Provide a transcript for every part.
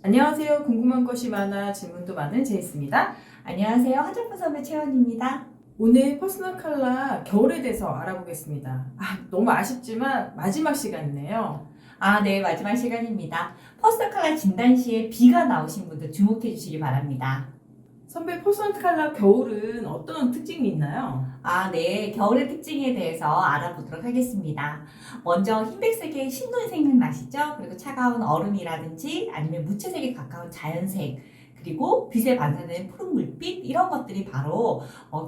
안녕하세요. 궁금한 것이 많아 질문도 많은 제이스입니다. 안녕하세요. 화장품 선배 채원입니다. 오늘 퍼스널 컬러 겨울에 대해서 알아보겠습니다. 너무 아쉽지만 마지막 시간이네요. 네, 마지막 시간입니다. 퍼스널 컬러 진단 시에 B가 나오신 분들 주목해 주시기 바랍니다. 선배 퍼스널 컬러 겨울은 어떤 특징이 있나요? 네, 겨울의 특징에 대해서 알아보도록 하겠습니다. 먼저 흰백색의 신눈 생각나시죠? 그리고 차가운 얼음이라든지 아니면 무채색에 가까운 자연색, 그리고 빛에 반사되는 푸른 물빛 이런 것들이 바로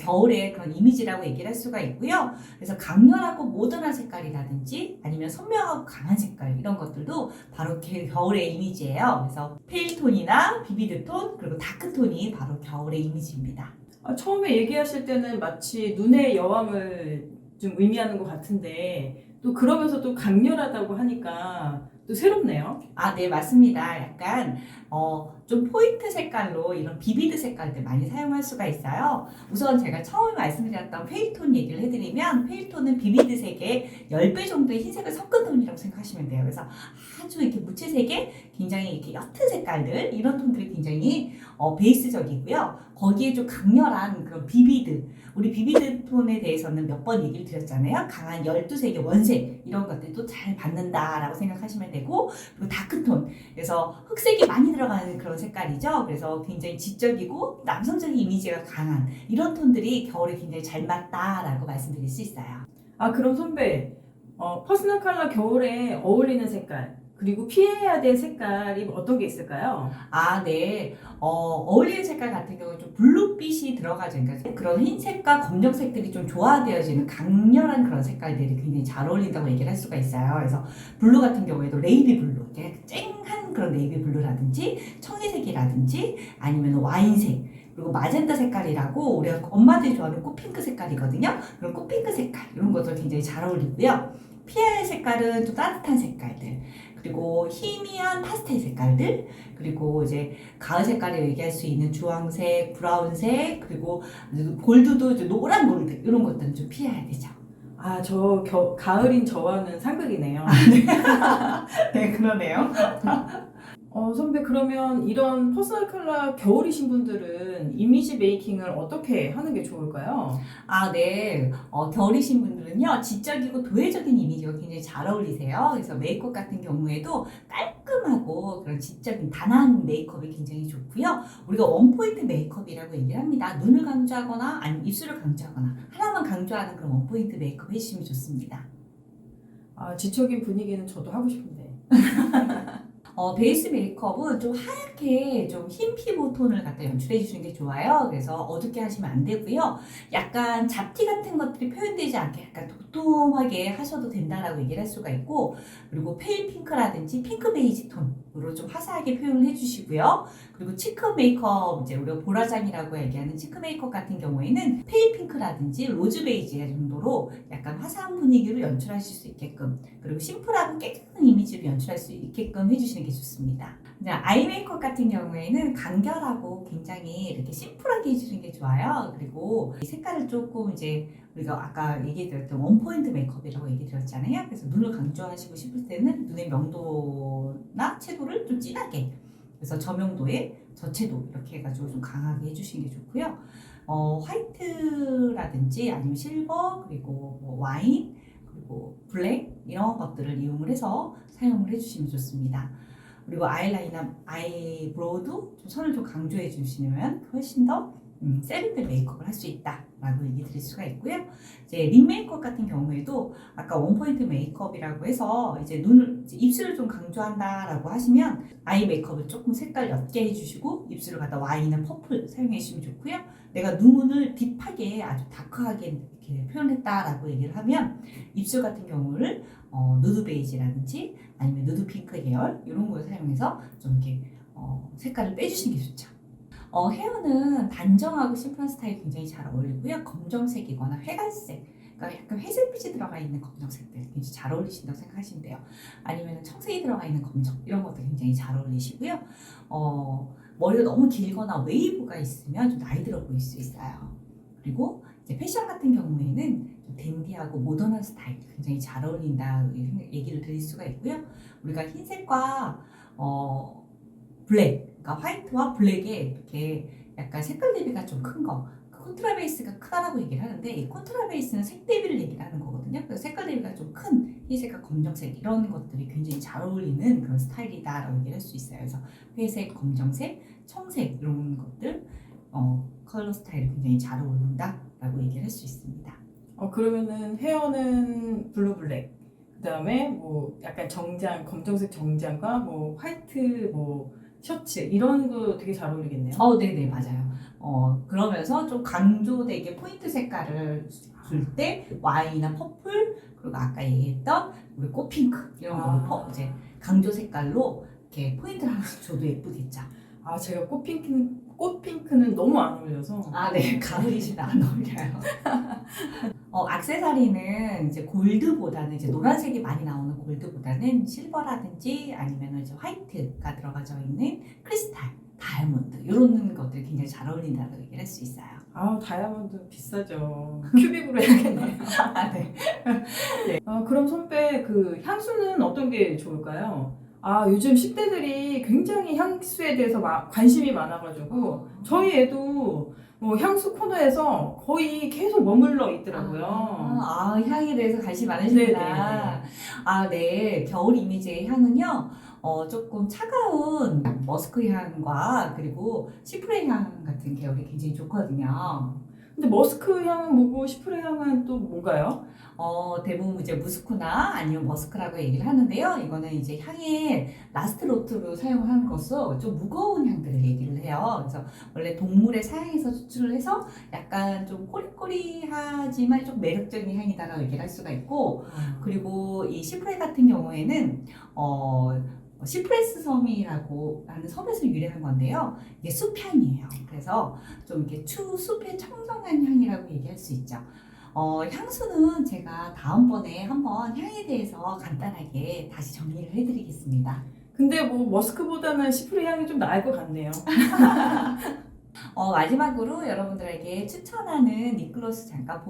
겨울의 그런 이미지라고 얘기를 할 수가 있고요. 그래서 강렬하고 모던한 색깔이라든지 아니면 선명하고 강한 색깔 이런 것들도 바로 겨울의 이미지예요. 그래서 페일톤이나 비비드 톤 그리고 다크 톤이 바로 겨울의 이미지입니다. 처음에 얘기하실 때는 마치 눈의 여왕을 좀 의미하는 것 같은데 또 그러면서 또 강렬하다고 하니까 또 새롭네요. 네, 맞습니다. 약간 좀 포인트 색깔로 이런 비비드 색깔들 많이 사용할 수가 있어요. 우선 제가 처음에 말씀드렸던 페이톤 얘기를 해드리면 페이톤은 비비드 색의 10배 정도의 흰색을 섞은 톤이라고 생각하시면 돼요. 그래서 아주 이렇게 무채색의 굉장히 이렇게 옅은 색깔들 이런 톤들이 굉장히 베이스적이고요. 거기에 좀 강렬한 그런 비비드 우리 비비드 톤에 대해서는 몇 번 얘기를 드렸잖아요. 강한 12색의 원색 이런 것들도 잘 받는다라고 생각하시면 되고 그리고 다크톤 그래서 흑색이 많이 들어가는 그런 색깔이죠. 그래서 굉장히 지적이고 남성적인 이미지가 강한 이런 톤들이 겨울에 굉장히 잘 맞다라고 말씀드릴 수 있어요. 그럼 선배, 퍼스널 컬러 겨울에 어울리는 색깔 그리고 피해야 될 색깔이 어떤 게 있을까요? 네. 어울리는 색깔 같은 경우는 좀 블루빛이 들어가죠. 그러니까 그런 흰색과 검정색들이 좀 조화되어지는 강렬한 그런 색깔들이 굉장히 잘 어울린다고 얘기를 할 수가 있어요. 그래서 블루 같은 경우에도 네이비 블루, 쨍한 그런 네이비 블루라든지 청이색이라든지 아니면 와인색 그리고 마젠타 색깔이라고 우리가 엄마들이 좋아하는 꽃핑크 색깔이거든요. 그런 꽃핑크 색깔 이런 것들 굉장히 잘 어울리고요. 피아의 색깔은 좀 따뜻한 색깔들 그리고 희미한 파스텔 색깔들 그리고 이제 가을 색깔에 얘기할 수 있는 주황색, 브라운색 그리고 골드도 이제 노란 골드 이런 것들은 좀 피해야 되죠. 가을인 저와는 상극이네요. 네, 그러네요. 선배, 그러면 이런 퍼스널 컬러 겨울이신 분들은 이미지 메이킹을 어떻게 하는 게 좋을까요? 네. 겨울이신 분들은요, 지적이고 도회적인 이미지가 굉장히 잘 어울리세요. 그래서 메이크업 같은 경우에도 깔끔하고 그런 지적인 단아한 메이크업이 굉장히 좋고요. 우리가 원포인트 메이크업이라고 얘기를 합니다. 눈을 강조하거나 아니면 입술을 강조하거나 하나만 강조하는 그런 원포인트 메이크업 해주시면 좋습니다. 지적인 분위기는 저도 하고 싶은데. 베이스 메이크업은 좀 하얗게 좀 흰 피부 톤을 갖다 연출해 주시는 게 좋아요. 그래서 어둡게 하시면 안 되고요. 약간 잡티 같은 것들이 표현되지 않게 약간 도톰하게 하셔도 된다라고 얘기를 할 수가 있고 그리고 페일 핑크라든지 핑크 베이지 톤으로 좀 화사하게 표현을 해주시고요. 그리고 치크 메이크업 이제 우리가 보라장이라고 얘기하는 치크 메이크업 같은 경우에는 페일 핑크라든지 로즈 베이지 정도로 약간 화사한 분위기로 연출하실 수 있게끔 그리고 심플하고 깨끗한 이미지로 연출할 수 있게끔 해주시는 게 좋습니다. 아이 메이크업 같은 경우에는 간결하고 굉장히 이렇게 심플하게 해주시는 게 좋아요. 그리고 이 색깔을 조금 이제 우리가 아까 얘기 드렸던 원포인트 메이크업이라고 얘기 드렸잖아요. 그래서 눈을 강조하시고 싶을 때는 눈의 명도나 채도를 좀 진하게 그래서 저명도에 저채도 이렇게 해가지고 좀 강하게 해주시는 게 좋고요. 화이트라든지 아니면 실버 그리고 뭐 와인 그리고 블랙 이런 것들을 이용을 해서 사용을 해주시면 좋습니다. 그리고 아이라이너, 아이브로우도 좀 선을 좀 강조해 주시면 훨씬 더 세련된 메이크업을 할 수 있다라고 얘기 드릴 수가 있고요. 이제 립 메이크업 같은 경우에도 아까 원포인트 메이크업이라고 해서 이제 입술을 좀 강조한다라고 하시면 아이 메이크업을 조금 색깔 옅게 해주시고 입술을 갖다 와인이나 퍼플 사용해 주시면 좋고요. 내가 눈을 딥하게 아주 다크하게 이렇게 표현했다라고 얘기를 하면 입술 같은 경우를 누드 베이지라든지 아니면 누드 핑크 계열 이런 걸 사용해서 좀 이렇게 색깔을 빼주시는 게 좋죠. 헤어는 단정하고 심플한 스타일이 굉장히 잘 어울리고요. 검정색이거나 회갈색, 그러니까 약간 회색빛이 들어가 있는 검정색들 굉장히 잘 어울리신다고 생각하시면 돼요. 아니면 청색이 들어가 있는 검정 이런 것도 굉장히 잘 어울리시고요. 머리가 너무 길거나 웨이브가 있으면 좀 나이 들어 보일 수 있어요. 그리고 이제 패션 같은 경우에는 좀 댄디하고 모던한 스타일 굉장히 잘 어울린다 얘기를 드릴 수가 있고요. 우리가 흰색과 블랙, 그러니까 화이트와 블랙의 이렇게 약간 색깔 대비가 좀 큰 거. 콘트라 베이스가 크다라고 얘기를 하는데 이 콘트라 베이스는 색 대비를 얘기를 하는 거거든요. 그래서 색깔 대비가 좀 큰 흰색과 검정색 이런 것들이 굉장히 잘 어울리는 그런 스타일이다라고 얘기를 할 수 있어요. 그래서 회색, 검정색, 청색 이런 것들 컬러 스타일이 굉장히 잘 어울린다라고 얘기를 할 수 있습니다. 그러면은 헤어는 블루 블랙. 그다음에 뭐 약간 정장, 검정색 정장과 뭐 화이트 뭐 셔츠 이런 거 되게 잘 어울리겠네요. 네네, 맞아요. 그러면서 좀 강조되게 포인트 색깔을 줄 때 와인이나 퍼플, 그리고 아까 얘기했던 우리 꽃핑크 이런 거로 이제 강조 색깔로 이렇게 포인트를 하나씩 줘도 예쁘겠죠. 제가 꽃핑크는 너무 안 어울려서. 네, 가을이시면 안 어울려요. 액세서리는 이제 골드보다는 이제 노란색이 많이 나오는 골드보다는 실버라든지 아니면 이제 화이트가 들어가져 있는 크리스탈, 다이아몬드 이런 것들이 굉장히 잘 어울린다고 얘기를 할 수 있어요. 다이아몬드 비싸죠. 큐빅으로 해야겠네요. 네. 네. 그럼 선배 그 향수는 어떤 게 좋을까요? 요즘 10대들이 굉장히 향수에 대해서 관심이 많아가지고 저희 애도 뭐 향수 코너에서 거의 계속 머물러 있더라고요. 향에 대해서 관심 많으시구나. 네. 겨울 이미지의 향은요, 조금 차가운 머스크 향과 그리고 시프레 향 같은 계열이 굉장히 좋거든요. 근데 머스크 향은 뭐고 시프레 향은 또 뭔가요? 대부분 이제 무스크나 아니면 머스크라고 얘기를 하는데요. 이거는 이제 향의 라스트 노트로 사용하는 것으로 좀 무거운 향들을 얘기를 해요. 그래서 원래 동물의 사향에서 추출을 해서 약간 좀 꼬리꼬리하지만 좀 매력적인 향이다라고 얘기를 할 수가 있고, 그리고 이 시프레 같은 경우에는 시프레스 섬이라고 하는 섬에서 유래한 건데요. 이게 숲향이에요. 그래서 좀 이렇게 숲의 청정한 향이라고 얘기할 수 있죠. 향수는 제가 다음번에 한번 향에 대해서 간단하게 다시 정리를 해드리겠습니다. 근데 뭐 머스크보다는 시프레 향이 좀 나을 것 같네요. 마지막으로 여러분들에게 추천하는 립글로스 잠깐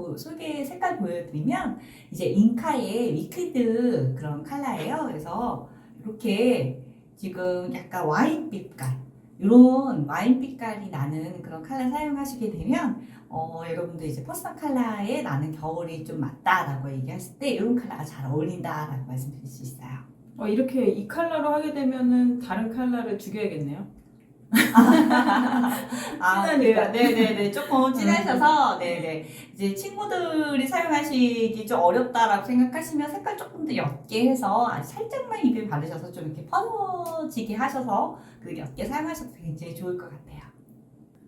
색깔 보여드리면 이제 인카의 위크드 그런 컬러예요. 그래서 이렇게 지금 약간 와인빛깔 이런 와인빛깔이 나는 그런 컬러 사용하시게 되면 여러분들 이제 퍼스널 컬러에 나는 겨울이 좀 맞다라고 얘기했을 때 이런 컬러가 잘 어울린다라고 말씀드릴 수 있어요. 이렇게 이 컬러로 하게 되면은 다른 컬러를 죽여야겠네요. 그러니까 네네네 조금 진하셔서 네네 이제 친구들이 사용하시기 좀 어렵다라고 생각하시면 색깔 조금 더 옅게 해서 아주 살짝만 입에 바르셔서 좀 이렇게 퍼지게 하셔서 그 옅게 사용하셔도 굉장히 좋을 것 같아요.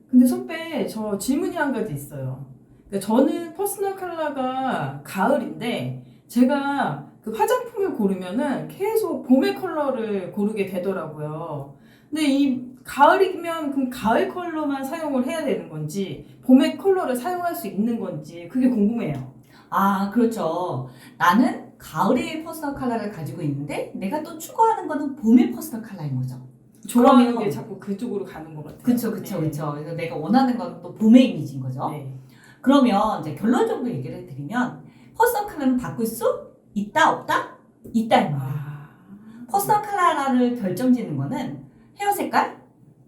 근데 선배 저 질문이 한 가지 있어요. 그러니까 저는 퍼스널 컬러가 가을인데 제가 그 화장품을 고르면은 계속 봄의 컬러를 고르게 되더라고요. 근데 이 가을이면 그럼 가을 컬러만 사용을 해야 되는 건지 봄의 컬러를 사용할 수 있는 건지 그게 궁금해요. 그렇죠. 나는 가을의 퍼스널 컬러를 가지고 있는데 내가 또 추구하는 거는 봄의 퍼스널 컬러인 거죠. 좋아하는 그러면- 게 자꾸 그쪽으로 가는 것 같아요. 그쵸. 그래서 내가 원하는 건 또 봄의 이미지인 거죠. 네. 그러면 이제 결론적으로 얘기를 해드리면 퍼스널 컬러는 바꿀 수 있다 없다? 있다입니다. 퍼스널 컬러를 결정짓는 거는 헤어 색깔,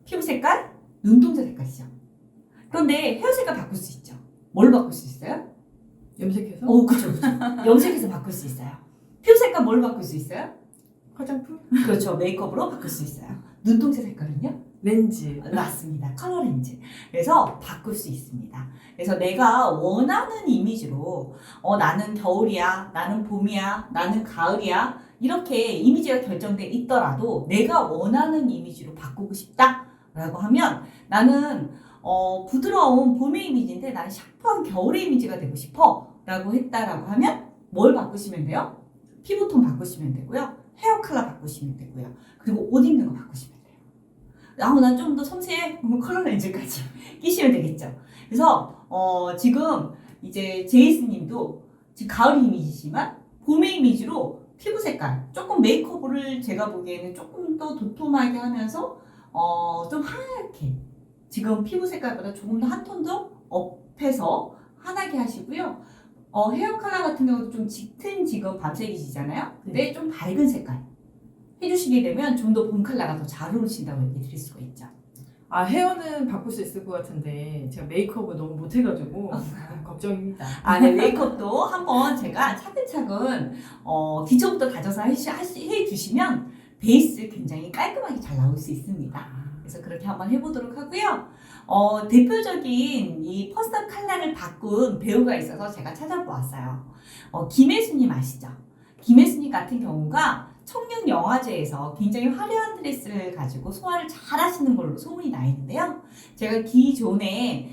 피부 색깔, 눈동자 색깔이죠. 그런데 헤어 색깔 바꿀 수 있죠. 뭘 바꿀 수 있어요? 염색해서? 그쵸. 염색해서 바꿀 수 있어요. 피부 색깔 뭘 바꿀 수 있어요? 화장품? 그렇죠. 메이크업으로 바꿀 수 있어요. 눈동자 색깔은요? 렌즈. 맞습니다. 컬러 렌즈. 그래서 바꿀 수 있습니다. 그래서 내가 원하는 이미지로 나는 겨울이야, 나는 봄이야, 나는 가을이야 이렇게 이미지가 결정돼 있더라도 내가 원하는 이미지로 바꾸고 싶다라고 하면 나는 부드러운 봄의 이미지인데 난 샤프한 겨울의 이미지가 되고 싶어 라고 했다라고 하면 뭘 바꾸시면 돼요? 피부톤 바꾸시면 되고요. 헤어 컬러 바꾸시면 되고요. 그리고 옷 입는 거 바꾸시면 돼요. 난 좀 더 섬세해? 그러면 컬러 렌즈까지 끼시면 되겠죠. 그래서 지금 이제 제이스 님도 지금 가을 이미지지만 봄의 이미지로 피부 색깔 조금 메이크업을 제가 보기에는 조금 더 도톰하게 하면서 좀 하얗게 지금 피부 색깔보다 조금 더 한 톤 더 업해서 환하게 하시고요. 헤어 컬러 같은 경우도 좀 짙은 지금 밤색이시잖아요. 근데 좀 밝은 색깔 해주시게 되면 좀 더 봄 컬러가 더 잘 어울리신다고 얘기 드릴 수가 있죠. 아, 헤어는 바꿀 수 있을 것 같은데 제가 메이크업을 너무 못해가지고 걱정입니다. 네, 메이크업도 한번 제가 차근차근 기초부터 다져서 해주시면 베이스 굉장히 깔끔하게 잘 나올 수 있습니다. 그래서 그렇게 한번 해보도록 하고요. 대표적인 이 퍼스널 컬러를 바꾼 배우가 있어서 제가 찾아보았어요. 김혜수님 아시죠? 김혜수님 같은 경우가 청룡 영화제에서 굉장히 화려한 드레스를 가지고 소화를 잘 하시는 걸로 소문이 나 있는데요. 제가 기존에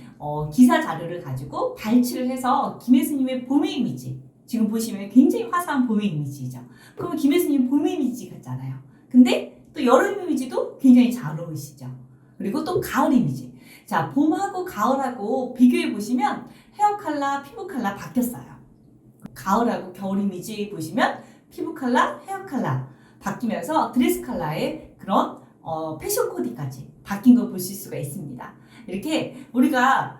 기사 자료를 가지고 발췌를 해서 김혜수님의 봄의 이미지, 지금 보시면 굉장히 화사한 봄의 이미지죠. 그러면 김혜수님 봄의 이미지 같잖아요. 근데 또 여름 이미지도 굉장히 잘 어울리시죠. 그리고 또 가을 이미지. 자, 봄하고 가을하고 비교해 보시면 헤어 컬러, 피부 컬러 바뀌었어요. 가을하고 겨울 이미지 보시면 피부 컬러, 헤어 컬러 바뀌면서 드레스 컬러의 그런 패션 코디까지 바뀐 걸 보실 수가 있습니다. 이렇게 우리가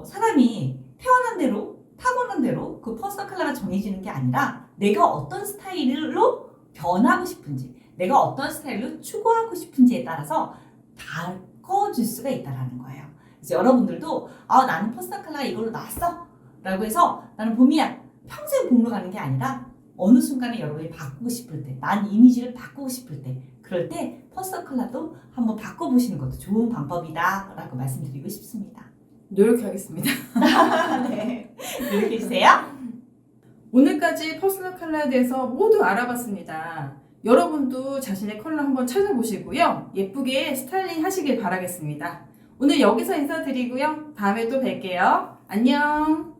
사람이 태어난 대로 타고난 대로 그 퍼스널 컬러가 정해지는 게 아니라 내가 어떤 스타일로 변하고 싶은지, 내가 어떤 스타일로 추구하고 싶은지에 따라서 바꿔줄 수가 있다는 거예요. 그래서 여러분들도 나는 퍼스널 컬러가 이걸로 나왔어 라고 해서 나는 봄이야, 평생 봄으로 가는 게 아니라 어느 순간에 여러분이 바꾸고 싶을 때, 난 이미지를 바꾸고 싶을 때, 그럴 때 퍼스널 컬러도 한번 바꿔보시는 것도 좋은 방법이다 라고 말씀드리고 싶습니다. 노력하겠습니다. 네, 노력해주세요. 오늘까지 퍼스널 컬러에 대해서 모두 알아봤습니다. 여러분도 자신의 컬러 한번 찾아보시고요. 예쁘게 스타일링 하시길 바라겠습니다. 오늘 여기서 인사드리고요. 다음에 또 뵐게요. 안녕.